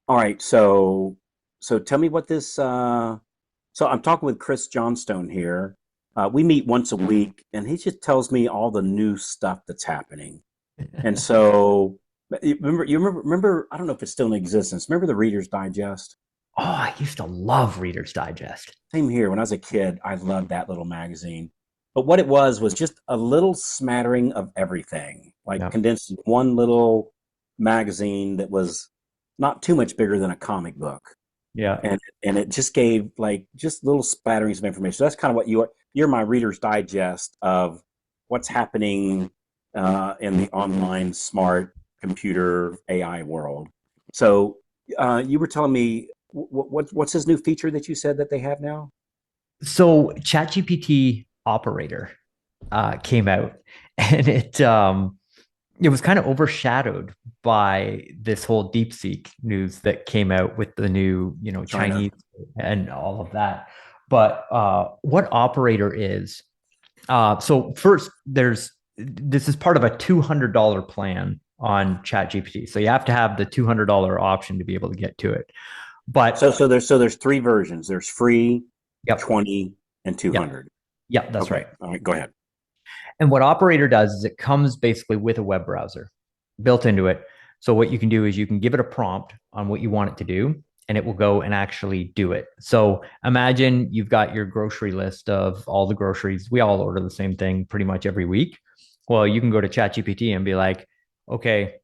All right, so tell me what this. So I'm talking with Chris Johnstone here. We meet once a week, and he just tells me all the new stuff that's happening. And so, you remember? I don't know if it's still in existence. Remember the Reader's Digest? Oh, I used to love Reader's Digest. Same here. When I was a kid, I loved that little magazine. But what it was just a little smattering of everything, like Yeah. condensed in one little magazine that was not too much bigger than a comic book. Yeah. And it just gave like just little spatterings of information. So that's kind of what you are. You're my Reader's Digest of what's happening in the online smart computer AI world. So you were telling me what's this new feature that you said that they have now? So ChatGPT Operator came out, and it was kind of overshadowed by this whole DeepSeek news that came out with the new, China. Chinese and all of that. But what Operator is, so first, this is part of a $200 plan on ChatGPT. So you have to have the $200 option to be able to get to it. But So there's three versions. There's free, yep, 20, and yep, 200. yep, that's Okay. right. All right. Go ahead. And what Operator does is it comes basically with a web browser built into it. So what you can do is you can give it a prompt on what you want it to do, and it will go and actually do it. So imagine you've got your grocery list of all the groceries. We all order the same thing pretty much every week. Well, you can go to ChatGPT and be like, okay,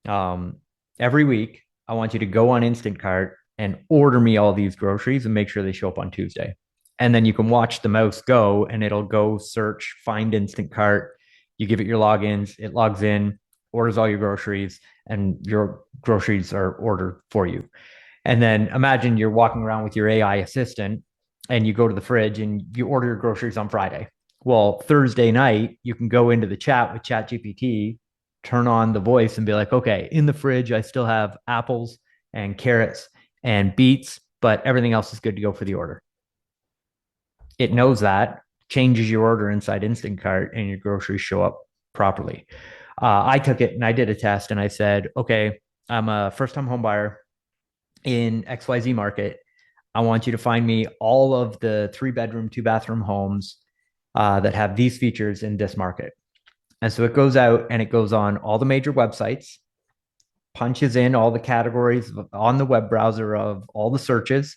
um, every week I want you to go on Instant Cart and order me all these groceries and make sure they show up on Tuesday. And then you can watch the mouse go and it'll go search, find Instant Cart. You give it your logins, it logs in, orders all your groceries, and your groceries are ordered for you. And then imagine you're walking around with your AI assistant and you go to the fridge and you order your groceries on Friday. Well, Thursday night, you can go into the chat with ChatGPT, turn on the voice and be like, okay, in the fridge, I still have apples and carrots and beets, but everything else is good to go for the order. It knows that, changes your order inside Instant Cart, and your groceries show up properly. I took it and I did a test and I said, okay, I'm a first time home buyer in XYZ market. I want you to find me all of the 3 bedroom, 2 bathroom homes that have these features in this market. And so it goes out and it goes on all the major websites, punches in all the categories on the web browser of all the searches,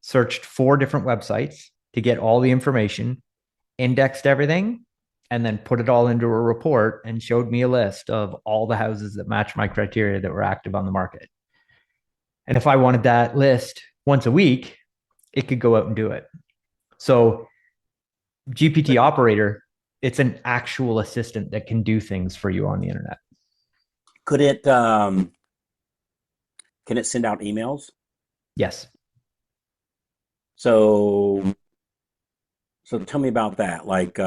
searched 4 different websites to get all the information, indexed everything, and then put it all into a report and showed me a list of all the houses that match my criteria that were active on the market. And if I wanted that list once a week, it could go out and do it. So GPT Operator, it's an actual assistant that can do things for you on the internet. Could it can it send out emails? Yes. So so tell me about that. Like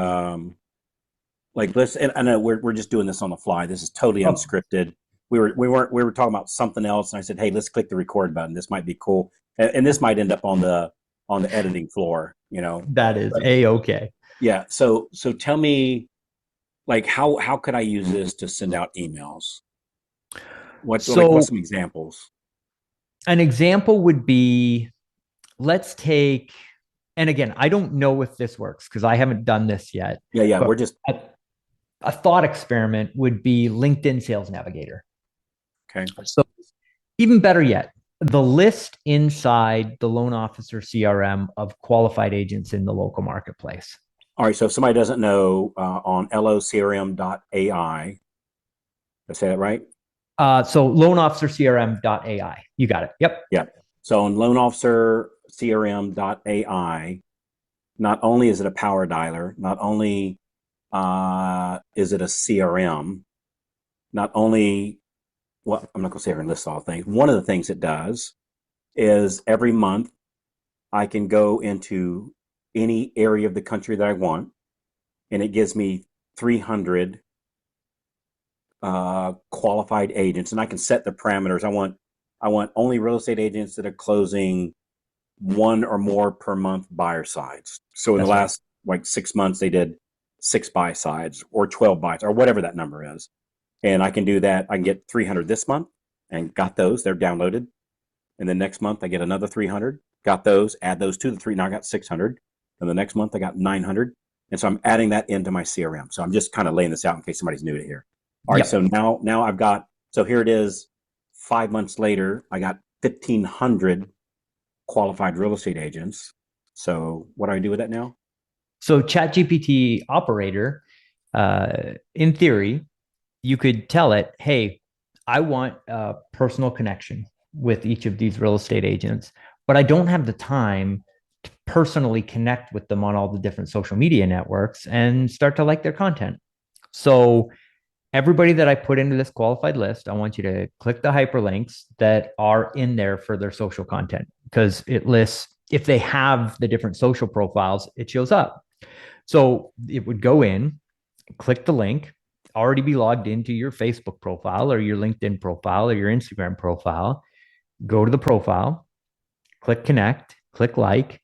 let's and I know we're just doing this on the fly. This is totally Oh, unscripted. We were talking about something else, and I said, hey, let's click the record button. This might be cool, and this might end up on the editing floor, you know. that is But a okay. yeah, so tell me, like, how could I use this to send out emails? What's So some examples? an example would be, let's take, and again, I don't know if this works because I haven't done this yet, Yeah, yeah, but we're just a, a thought experiment would be LinkedIn Sales Navigator. okay. So even better yet, the list inside the loan officer CRM of qualified agents in the local marketplace. All right, so if somebody doesn't know, on LoCRM.ai, did I say that right? So LoanOfficerCRM.ai. You got it. Yep. Yeah. So on LoanOfficerCRM.ai, not only is it a power dialer, not only is it a CRM, not only, well, I'm not going to say every list all things. One of the things it does is every month I can go into any area of the country that I want, and it gives me 300 qualified agents, and I can set the parameters. I want only real estate agents that are closing one or more per month buyer sides. So in the That's right. last like 6 months, they did 6 buy sides or 12 buys or whatever that number is. And I can do that. I can get 300 this month and got those. They're downloaded. And then next month I get another 300. Got those, add those to the three. Now I got 600. And the next month I got 900. And so I'm adding that into my CRM. So I'm just kind of laying this out in case somebody's new to here. All right. So now I've got, so here it is. 5 months later, I got 1,500 qualified real estate agents. So what do I do with that now? So ChatGPT Operator, in theory, you could tell it, hey, I want a personal connection with each of these real estate agents, but I don't have the time to personally connect with them on all the different social media networks and start to like their content. So everybody that I put into this qualified list, I want you to click the hyperlinks that are in there for their social content, because it lists, if they have the different social profiles, it shows up. So it would go in, click the link, already be logged into your Facebook profile or your LinkedIn profile or your Instagram profile, go to the profile, click connect, click like,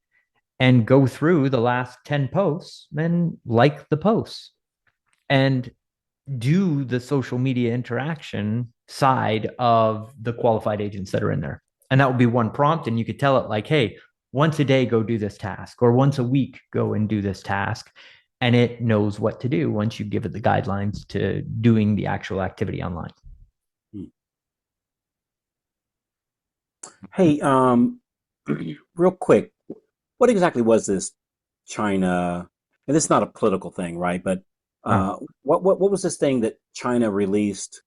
and go through the last 10 posts and like the posts and do the social media interaction side of the qualified agents that are in there. And that would be one prompt. And you could tell it like, hey, once a day, go do this task, or once a week, go and do this task. And it knows what to do once you give it the guidelines to doing the actual activity online. Hey, real quick, what exactly was this China? And this is not a political thing, right? But what was this thing that China released?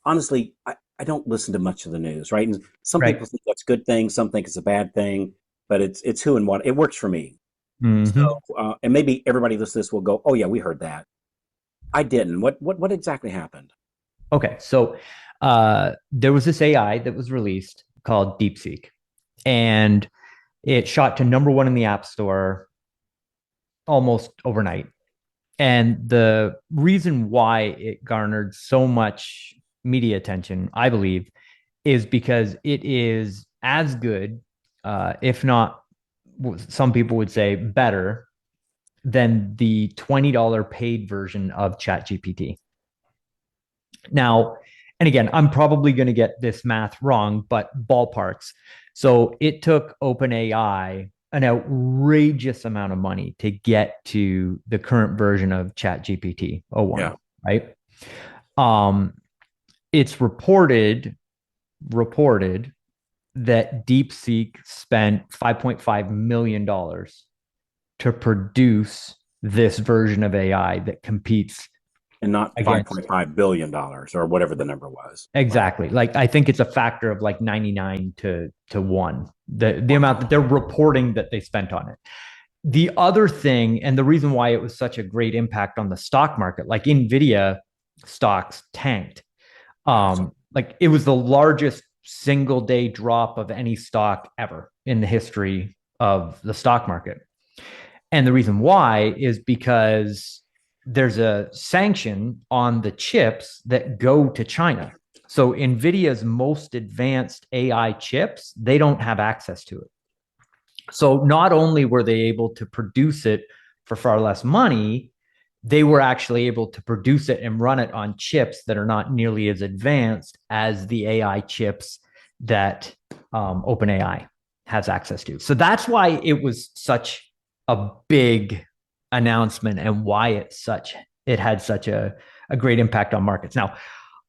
Honestly, I don't listen to much of the news, right? And some people think that's a good thing, some think it's a bad thing, but it's who and what. It works for me. So, and maybe everybody listening to this will go, "Oh yeah, we heard that." I didn't. What exactly happened? Okay, so there was this AI that was released called DeepSeek, and it shot to number one in the App Store almost overnight. And the reason why it garnered so much media attention, I believe, is because it is as good, if not, some people would say better than the $20 paid version of ChatGPT. Now, and again, I'm probably going to get this math wrong, but ballparks. So it took OpenAI an outrageous amount of money to get to the current version of ChatGPT 01, right? It's reported that DeepSeek spent $5.5 million to produce this version of AI that competes, and not $5.5 billion or whatever the number was. Exactly. Right. Like I think it's a factor of like 99 to 1, the amount that they're reporting that they spent on it. The other thing, and the reason why it was such a great impact on the stock market, like Nvidia stocks tanked. Like it was the largest single day drop of any stock ever in the history of the stock market. And the reason why is because there's a sanction on the chips that go to China. So NVIDIA's most advanced AI chips, they don't have access to it. So not only were they able to produce it for far less money, they were actually able to produce it and run it on chips that are not nearly as advanced as the AI chips that OpenAI has access to. So that's why it was such a big announcement and why it had such a great impact on markets. Now,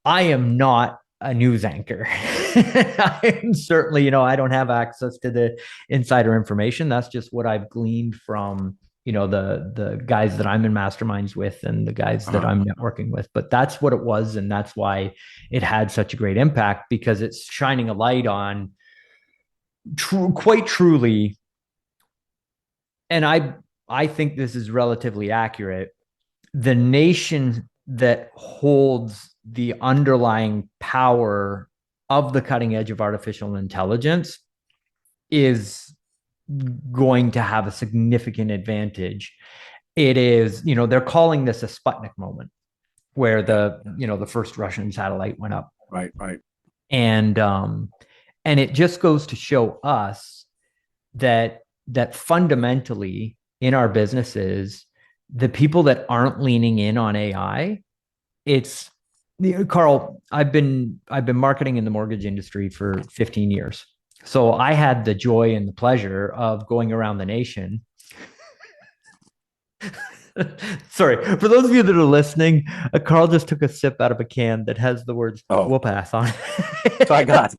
I am not a news anchor. I am certainly, I don't have access to the insider information. That's just what I've gleaned from, the guys that I'm in masterminds with and the guys that I'm networking with. But that's what it was. And that's why it had such a great impact, because it's shining a light on quite truly. And I think this is relatively accurate. The nation that holds the underlying power of the cutting edge of artificial intelligence is going to have a significant advantage. It is, they're calling this a Sputnik moment, where the first Russian satellite went up. Right. And it just goes to show us that fundamentally in our businesses, the people that aren't leaning in on AI, it's Carl, I've been marketing in the mortgage industry for 15 years. So I had the joy and the pleasure of going around the nation. Sorry, for those of you that are listening, Carl just took a sip out of a can that has the words Oh, whoop ass on so I it. got.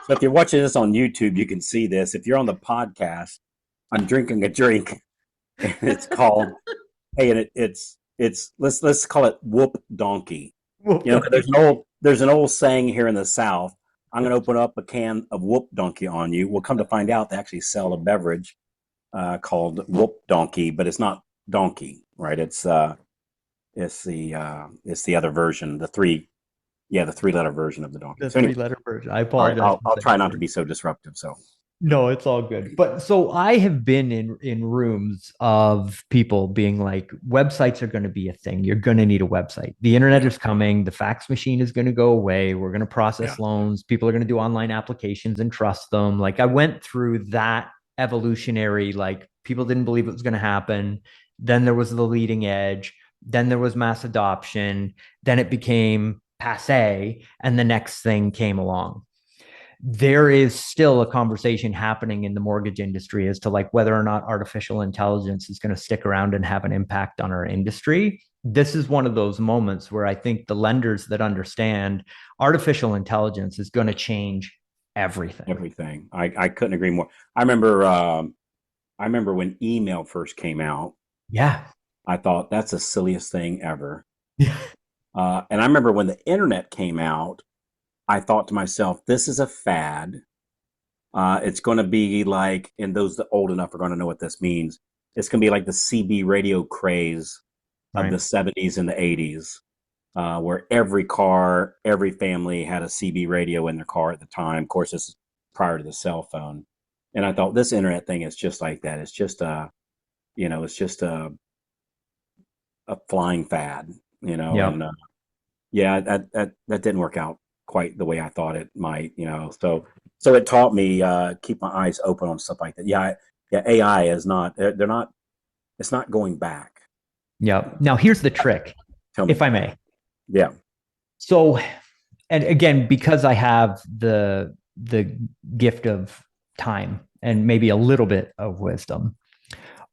So if you're watching this on YouTube, you can see this. If you're on the podcast, I'm drinking a drink, and it's called. Hey, and it's let's call it Whoop Donkey. Whoop 'Cause donkey. there's an old saying here in the South. I'm going to open up a can of Whoop Donkey on you. We'll come to find out they actually sell a beverage called Whoop Donkey, but it's not donkey, right? It's the other version, the 3 letter version of the donkey. The So anyway, three-letter version. I all right, apologize for I'll saying try the not to word. be so disruptive. So No, it's all good. But so I have been in rooms of people being like, websites are going to be a thing. You're going to need a website. The internet yeah, is coming. The fax machine is going to go away. We're going to yeah, process loans. People are going to do online applications and trust them. Like I went through that evolutionary, like people didn't believe it was going to happen. Then there was the leading edge. Then there was mass adoption. Then it became passe. And the next thing came along. There is still a conversation happening in the mortgage industry as to like whether or not artificial intelligence is going to stick around and have an impact on our industry. This is one of those moments where I think the lenders that understand artificial intelligence is going to change everything. everything. I couldn't agree more. I remember when email first came out. Yeah. I thought that's the silliest thing ever. Yeah. And I remember when the internet came out, I thought to myself, this is a fad. It's going to be like, and those that old enough are going to know what this means. It's going to be like the CB radio craze of Right. the 70s and the 80s, where every car, every family had a CB radio in their car at the time. Of course, this is prior to the cell phone. And I thought this internet thing is just like that. It's just it's just a flying fad, Yeah. and yeah, that didn't work out quite the way I thought it might. So it taught me keep my eyes open on stuff like that. Yeah, AI is not. They're not. It's not going back. Yeah. Now here's the trick, Tell if me. I may. Yeah. So, and again, because I have the gift of time and maybe a little bit of wisdom,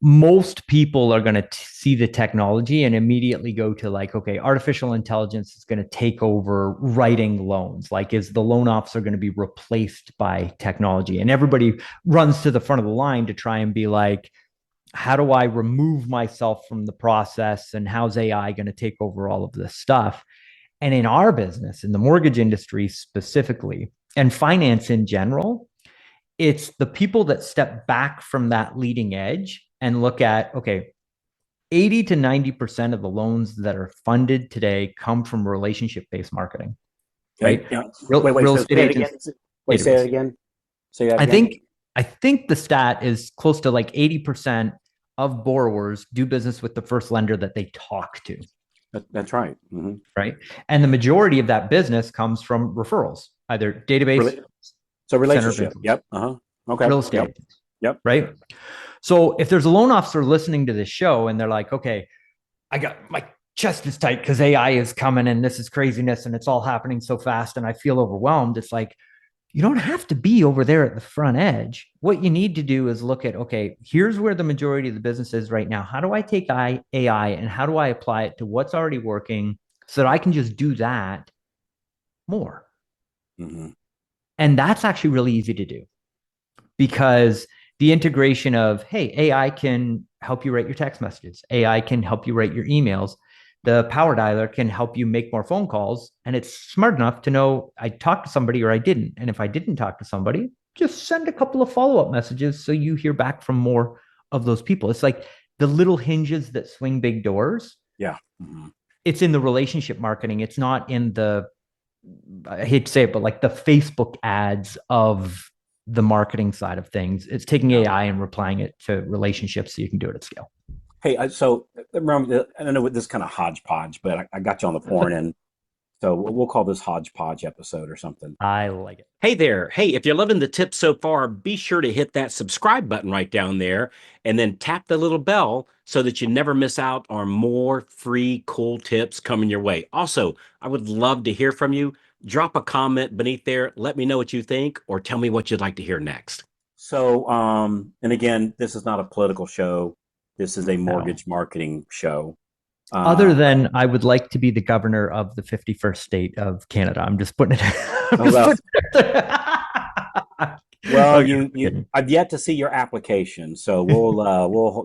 most people are going to see the technology and immediately go to like, okay, artificial intelligence is going to take over writing loans. Like, is the loan officer going to be replaced by technology? And everybody runs to the front of the line to try and be like, how do I remove myself from the process? And how's AI going to take over all of this stuff? And in our business, in the mortgage industry specifically, and finance in general, it's the people that step back from that leading edge and look at, okay, 80 to 90% of the loans that are funded today come from relationship based marketing, Okay. right? Yeah. Wait. Real So estate say it agents again. Wait. Say it database. again. Say that I again. think I think the stat is close to like 80% of borrowers do business with the first lender that they talk to, That's right. Mm-hmm. right? And the majority of that business comes from referrals, either database, Rela- so center of relationship. influence, Yep. Uh-huh. Okay. real estate Yep. agents, Yep. right? So if there's a loan officer listening to this show and they're like, okay, I got my chest is tight because AI is coming and this is craziness and it's all happening so fast and I feel overwhelmed. It's like, you don't have to be over there at the front edge. What you need to do is look at, okay, here's where the majority of the business is right now. How do I take AI and how do I apply it to what's already working so that I can just do that more? Mm-hmm. And that's actually really easy to do because the integration of, hey, AI can help you write your text messages, AI can help you write your emails. The power dialer can help you make more phone calls. And it's smart enough to know I talked to somebody or I didn't. And if I didn't talk to somebody, just send a couple of follow up messages so you hear back from more of those people. It's like the little hinges that swing big doors. Yeah. Mm-hmm. It's in the relationship marketing. It's not in the, I hate to say it, but like the Facebook ads of the marketing side of things. It's taking Yeah. AI and applying it to relationships so you can do it at scale. Hey, so remember, I don't know what this kind of hodgepodge, but I got you on the horn, and So we'll call this hodgepodge episode or something. I like it. Hey there. Hey, if you're loving the tips so far, be sure to hit that subscribe button right down there and then tap the little bell so that you never miss out on more free, cool tips coming your way. Also, I would love to hear from you. Drop a comment beneath there. Let me know what you think or tell me what you'd like to hear next. So, and again, this is not a political show. This is a No. mortgage marketing show. Other than I would like to be the governor of the 51st state of Canada. I'm just putting it. Well, Okay, I've yet to see your application, so we'll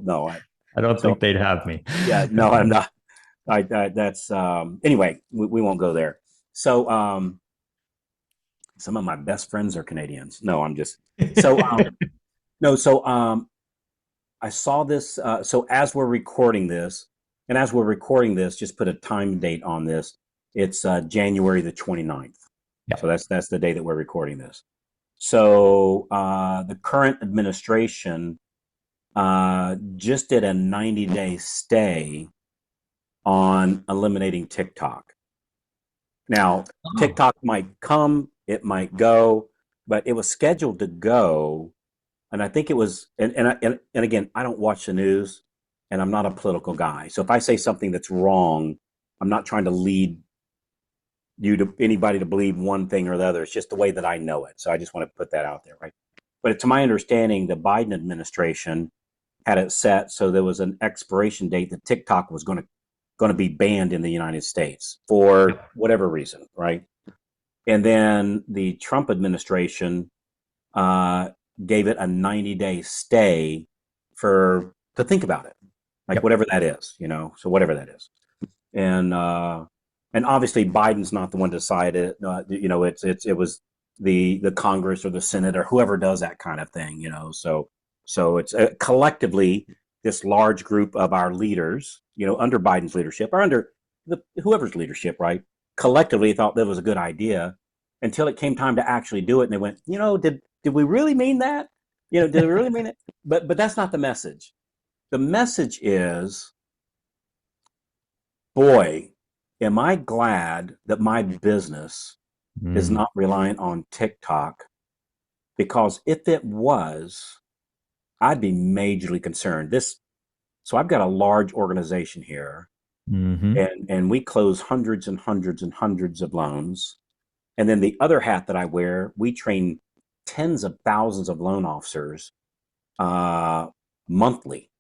no. I don't think they'd have me. Yeah, no, I'm not. That's anyway. We won't go there. So, some of my best friends are Canadians. No, I'm just so no. So, I saw this. So as we're recording this, just put a time date on this. It's January the 29th. Yeah. So that's the day that we're recording this. So the current administration just did a 90-day stay on eliminating TikTok. Now, TikTok might come, it might go, but it was scheduled to go. And I think it was, and again, I don't watch the news and I'm not a political guy. So if I say something that's wrong, I'm not trying to lead anybody to believe one thing or the other. It's just the way that I know it. So I just want to put that out there, right? But to my understanding, the Biden administration had it set so there was an expiration date that TikTok was going to be banned in the United States for whatever reason, right? And then the Trump administration gave it a 90-day stay to think about it, like whatever that is, so whatever that is. And obviously Biden's not the one to decide it. It was the Congress or the Senate or whoever does that kind of thing, so it's collectively this large group of our leaders, under Biden's leadership or under whoever's leadership, right? Collectively thought that was a good idea until it came time to actually do it. And they went, did we really mean that? Did we really mean it? But that's not the message. The message is, boy, am I glad that my business is not reliant on TikTok, because if it was, I'd be majorly concerned. So I've got a large organization here, and we close hundreds and hundreds and hundreds of loans. And then the other hat that I wear, we train tens of thousands of loan officers monthly,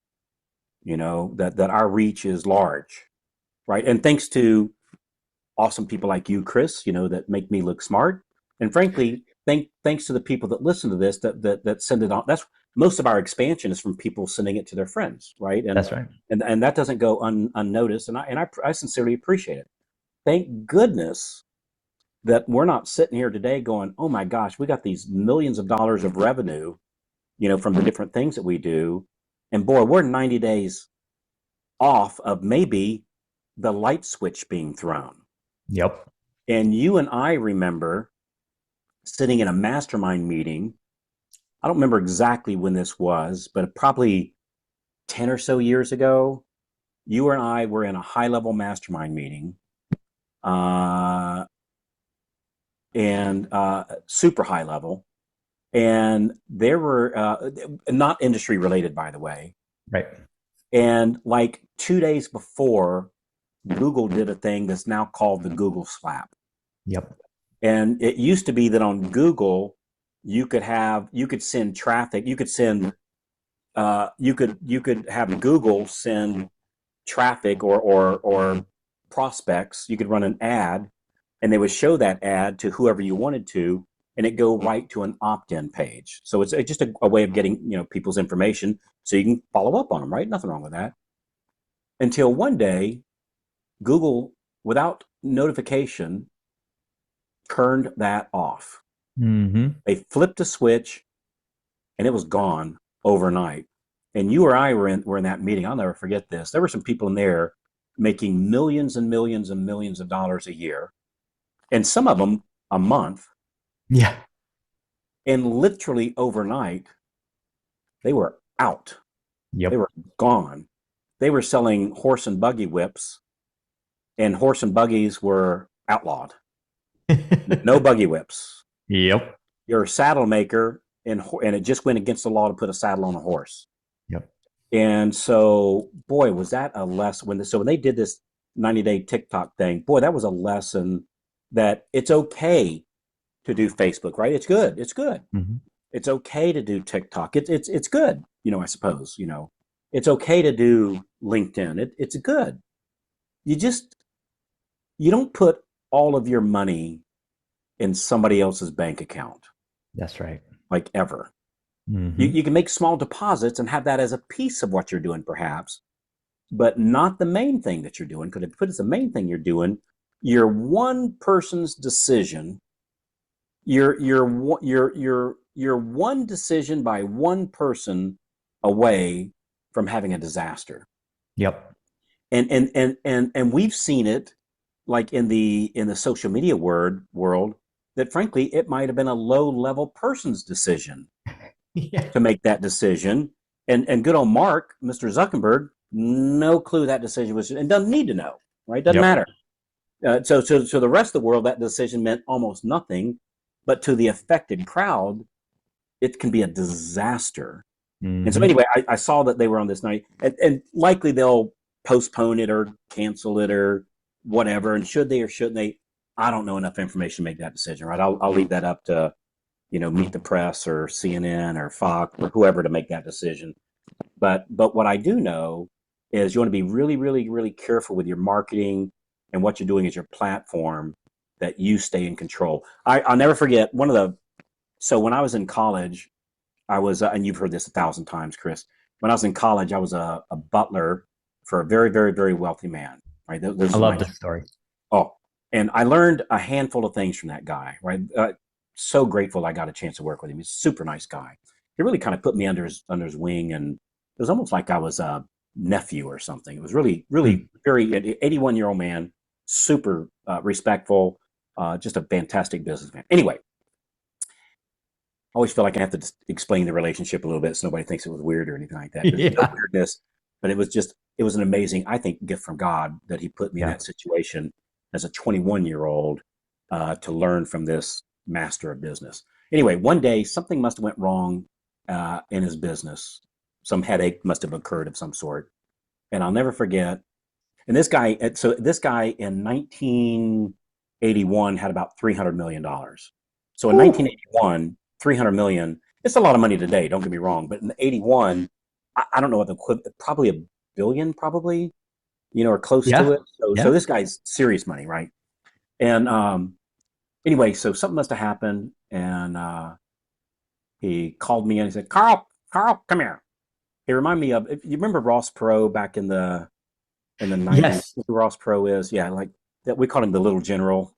that our reach is large, right? And thanks to awesome people like you, Chris, that make me look smart. And frankly, thanks to the people that listen to this, that send it on. That's most of our expansion is from people sending it to their friends, right? And that's right. And that doesn't go unnoticed. And I sincerely appreciate it. Thank goodness that we're not sitting here today going, oh my gosh, we got these millions of dollars of revenue, from the different things that we do. And boy, we're 90 days off of maybe the light switch being thrown. Yep. And you and I remember sitting in a mastermind meeting. I don't remember exactly when this was, but probably 10 or so years ago, you and I were in a high-level mastermind meeting, and super high level. And there were, not industry related, by the way. Right. And like 2 days before, Google did a thing that's now called the Google slap. Yep. And it used to be that on Google, you could send traffic, you could have Google send traffic or prospects. You could run an ad and they would show that ad to whoever you wanted to, and it go right to an opt-in page. So it's just a way of getting, people's information so you can follow up on them, right? Nothing wrong with that. Until one day, Google, without notification, turned that off. They flipped a switch and it was gone overnight. And you or I were in that meeting. I'll never forget this. There were some people in there making millions and millions and millions of dollars a year, and some of them a month. Yeah. And literally overnight, they were out. Yep. They were gone. They were selling horse and buggy whips, and horse and buggies were outlawed. No buggy whips. Yep. You're a saddle maker, and it just went against the law to put a saddle on a horse. Yep. And so, boy, was that a lesson. When they did this 90-day TikTok thing, boy, that was a lesson that it's okay to do Facebook, right? It's good. It's good. Mm-hmm. It's okay to do TikTok. It's good. I suppose, it's okay to do LinkedIn. It's good. You don't put all of your money in somebody else's bank account. That's right. Like ever. Mm-hmm. You can make small deposits and have that as a piece of what you're doing, perhaps, but not the main thing that you're doing. Because if it's the main thing you're doing, you're one person's decision. You're one decision by one person away from having a disaster. Yep. And we've seen it like in the social media world that frankly it might have been a low level person's decision to make that decision. And good old Mark, Mr. Zuckerberg, no clue that decision was, and doesn't need to know, right? Doesn't matter. So the rest of the world, that decision meant almost nothing, but to the affected crowd, it can be a disaster. Mm-hmm. And so anyway, I saw that they were on this night, and likely they'll postpone it or cancel it or whatever. And should they or shouldn't they? I don't know enough information to make that decision, right? I'll leave that up to, Meet the Press or CNN or Fox or whoever to make that decision. But what I do know is you want to be really, really, really careful with your marketing and what you're doing as your platform, that you stay in control. I'll never forget so when I was in college, I was, and you've heard this 1,000 times, Chris. When I was in college, I was a butler for a very, very, very wealthy man. Right? I love this story. Oh, and I learned a handful of things from that guy. Right? So grateful I got a chance to work with him. He's a super nice guy. He really kind of put me under his wing, and it was almost like I was a nephew or something. It was really, really very 81-year-old man, super respectful, just a fantastic businessman. Anyway, I always feel like I have to explain the relationship a little bit so nobody thinks it was weird or anything like that. There's no weirdness, but it was an amazing, I think, gift from God that he put me in that situation as a 21-year-old to learn from this master of business. Anyway, one day something must have went wrong in his business. Some headache must have occurred of some sort. And I'll never forget. And this guy in 1981 had about $300 million. So in 1981, 300 million, it's a lot of money today, don't get me wrong. But in 81, I don't know what the equivalent, probably $1 billion, probably, or close to it. So this guy's serious money, right? And anyway, so something must have happened. And he called me and he said, Carl, come here. He reminded me of, if you remember Ross Perot back in the 90s. Yes. Who Ross Perot is, like that. We called him the little general.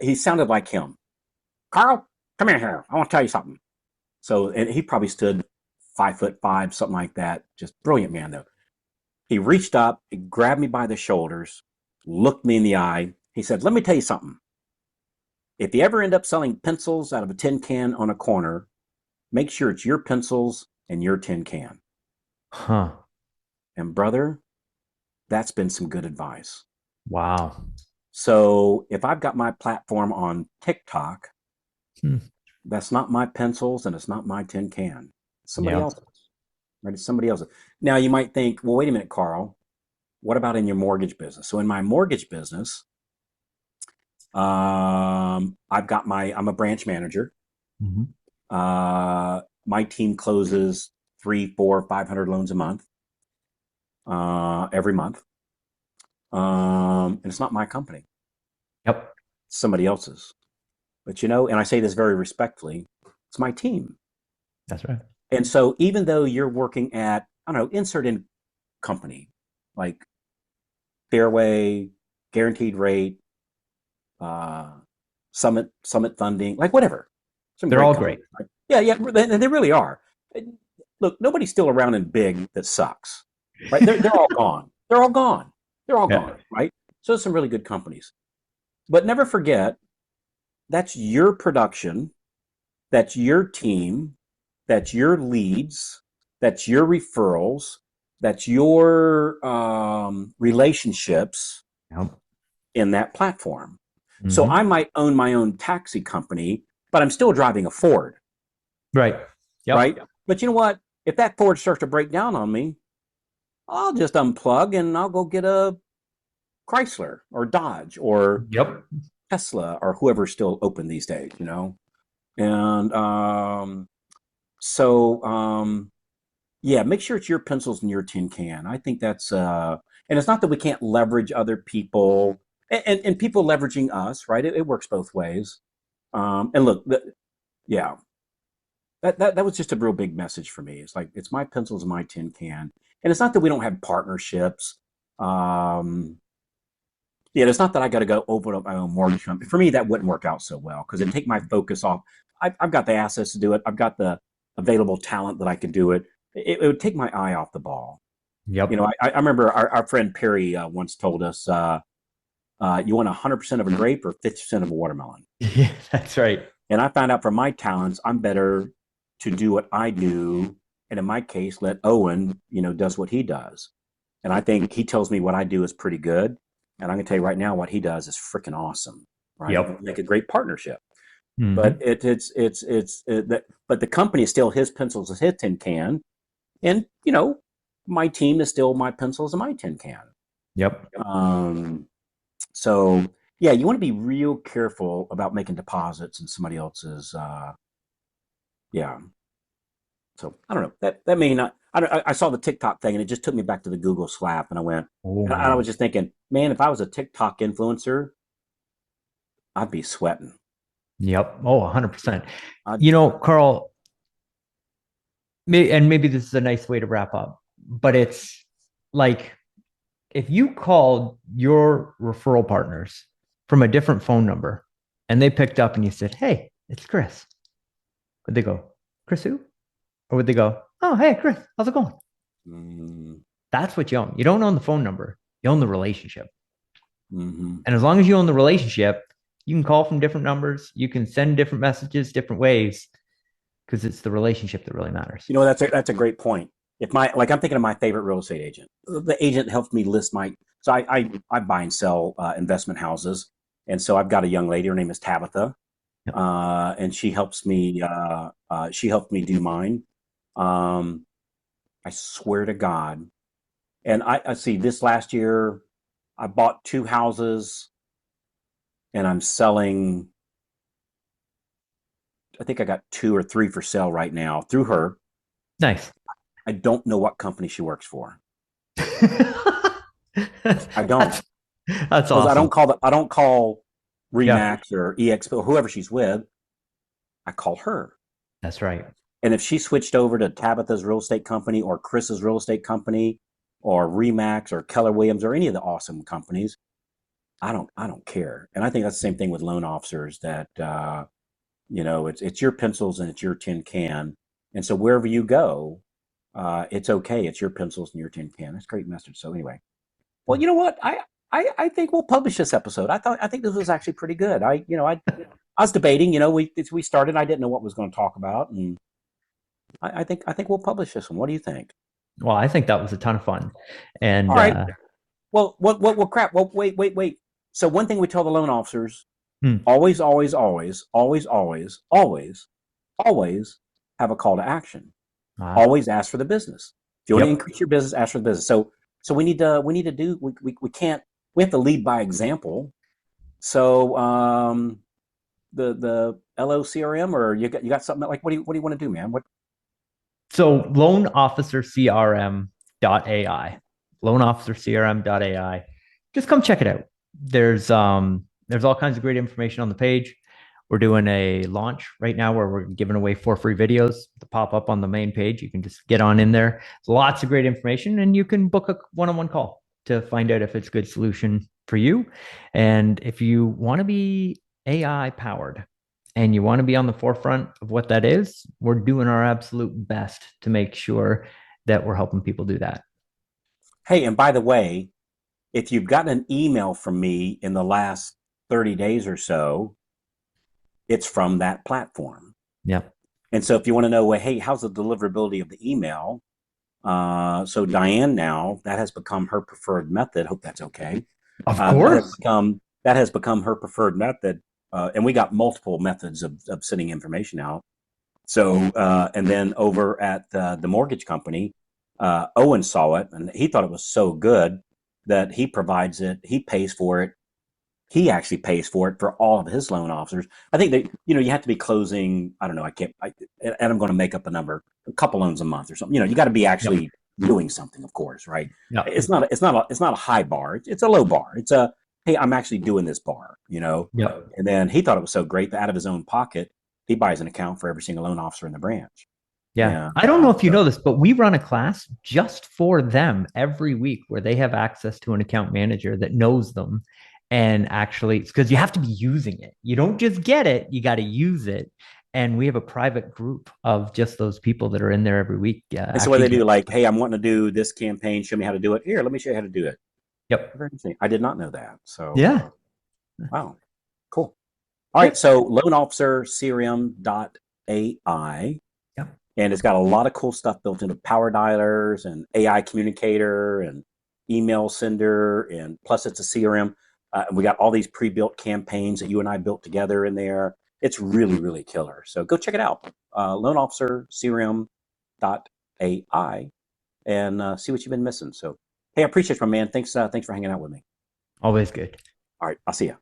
He sounded like him. Carl, come here. I want to tell you something. So, and he probably stood 5'5", something like that. Just brilliant man, though. He reached up, he grabbed me by the shoulders, looked me in the eye. He said, "Let me tell you something. If you ever end up selling pencils out of a tin can on a corner, make sure it's your pencils and your tin can." Huh. And brother, that's been some good advice. Wow. So if I've got my platform on TikTok, that's not my pencils and it's not my tin can. It's somebody else's. Right? It's somebody else's. Now you might think, well, wait a minute, Carl. What about in your mortgage business? So in my mortgage business, I'm a branch manager. Mm-hmm. My team closes 300, 400, 500 loans a month, every month. And it's not my company. Yep. It's somebody else's. But and I say this very respectfully, it's my team. That's right. And so even though you're working at, I don't know, insert in company, like Fairway, Guaranteed Rate, Summit funding, like whatever. They're all great. Right? Yeah, they really are. Look, nobody's still around in big that sucks, right? They're all gone. They're all gone. They're all gone, right? So there's some really good companies. But never forget, that's your production, that's your team, that's your leads, that's your referrals, that's your relationships in that platform. So Mhm. I might own my own taxi company, but I'm still driving a Ford, Right. Yep. right? But you know what? If that Ford starts to break down on me, I'll just unplug and I'll go get a Chrysler or Dodge or Yep. Tesla or whoever's still open these days, And so yeah, make sure it's your pencils in your tin can. I think that's and it's not that we can't leverage other people and people leveraging us, right? It works both ways. And look, yeah, that was just a real big message for me. It's like it's my pencils in my tin can, and it's not that we don't have partnerships. Um, yeah, it's not that I got to go open up my own mortgage company. For me, that wouldn't work out so well because it'd take my focus off. I've got the assets to do it. I've got the available talent that I could do it. It would take my eye off the ball. Yep. I remember our friend Perry once told us, you want 100% of a grape or 50% of a watermelon. Yeah, that's right. And I found out from my talents, I'm better to do what I do. And in my case, let Owen, does what he does. And I think he tells me what I do is pretty good. And I'm going to tell you right now, what he does is freaking awesome, right? Yep. Make a great partnership. But Mhm. but the company is still his pencils, is his tin can, and my team is still my pencils and my tin can. Yep. So yeah, you want to be real careful about making deposits in somebody else's. Yeah. So I don't know that may not. I saw the TikTok thing and it just took me back to the Google slap, and I went, and I Oh, was just thinking, man, if I was a TikTok influencer, I'd be sweating. yep. Oh, 100%. I'd be sweating. Carl, and maybe this is a nice way to wrap up, but it's like if you called your referral partners from a different phone number and they picked up and you said, "Hey, it's Chris," would they go, "Chris who?" Or would they go, "Oh, hey, Chris, how's it going?" Mm-hmm. That's what you own. You don't own the phone number, you own the relationship. Mm-hmm. And as long as you own the relationship, you can call from different numbers, you can send different messages different ways because it's the relationship that really matters. That's a great point. If I'm thinking of my favorite real estate agent, the agent helped me list so I buy and sell investment houses, and so I've got a young lady. Her name is Tabitha, Yep. and she helped me do mine. Um, I swear to God, and I see this last year, I bought 2 houses, and I'm selling. I think I got 2 or 3 for sale right now through her. Nice. I don't know what company she works for. I don't. that's that's Because awesome. I don't call Yeah, Remax or EXP or whoever she's with. I call her. that's right. And if she switched over to Tabitha's real estate company or Chris's real estate company or Remax or Keller Williams or any of the awesome companies, I don't care. And I think that's the same thing with loan officers that it's your pencils and it's your tin can. And so wherever you go, it's okay. It's your pencils and your tin can. That's a great message. So anyway, well, you know what? I think we'll publish this episode. I think this was actually pretty good. I was debating. We started. I didn't know what was going to talk about, and I think we'll publish this one. What do you think? Well, I think that was a ton of fun. All And right. Well, what crap? Well, wait. So one thing we tell the loan officers: hmm, always, always, always, always, always, always, always have a call to action. ah, Always ask for the business. If you want to yep. increase your business, ask for the business. So we need to do we can't we have to lead by example. So the LOCRM or you got something like what do you want to do, man? What So LoanOfficerCRM.ai. LoanOfficerCRM.ai. Just come check it out. There's all kinds of great information on the page. We're doing a launch right now where we're giving away 4 free videos to pop up on the main page. You can just get on in there. There's lots of great information, and you can book a one-on-one call to find out if it's a good solution for you. And if you want to be AI powered and you want to be on the forefront of what that is, we're doing our absolute best to make sure that we're helping people do that. Hey, and by the way, if you've gotten an email from me in the last 30 days or so, it's from that platform. Yeah. And so if you want to know, well, hey, how's the deliverability of the email? So Diane now, that has become her preferred method. Hope that's okay. Of That has course. become that has become her preferred method. And we got multiple methods of sending information out. So, and then over at the mortgage company, Owen saw it and he thought it was so good that he provides it, he pays for it. He actually pays for it for all of his loan officers. I think that, you have to be closing, I don't know, and I'm going to make up a number, a couple loans a month or something. You got to be actually doing something, of course, right? Yep. It's not a high bar. It's a low bar. It's hey, I'm actually doing this bar, Yep. And then he thought it was so great that out of his own pocket, he buys an account for every single loan officer in the branch. Yeah. I don't know if you know this, but we run a class just for them every week where they have access to an account manager that knows them. And actually, it's because you have to be using it. You don't just get it, you got to use it. And we have a private group of just those people that are in there every week. And so what they do, like, hey, I'm wanting to do this campaign. Show me how to do it. Here, let me show you how to do it. Yep. Very interesting. I did not know that. So yeah. Wow. Cool. All right. So LoanOfficerCRM.ai. Yep. And it's got a lot of cool stuff built into power dialers and AI communicator and email sender. And plus it's a CRM. We got all these pre-built campaigns that you and I built together in there. It's really, really killer. So go check it out. LoanOfficerCRM.ai and see what you've been missing. So, hey, I appreciate it, my man. Thanks for hanging out with me. Always good. All right. I'll see you.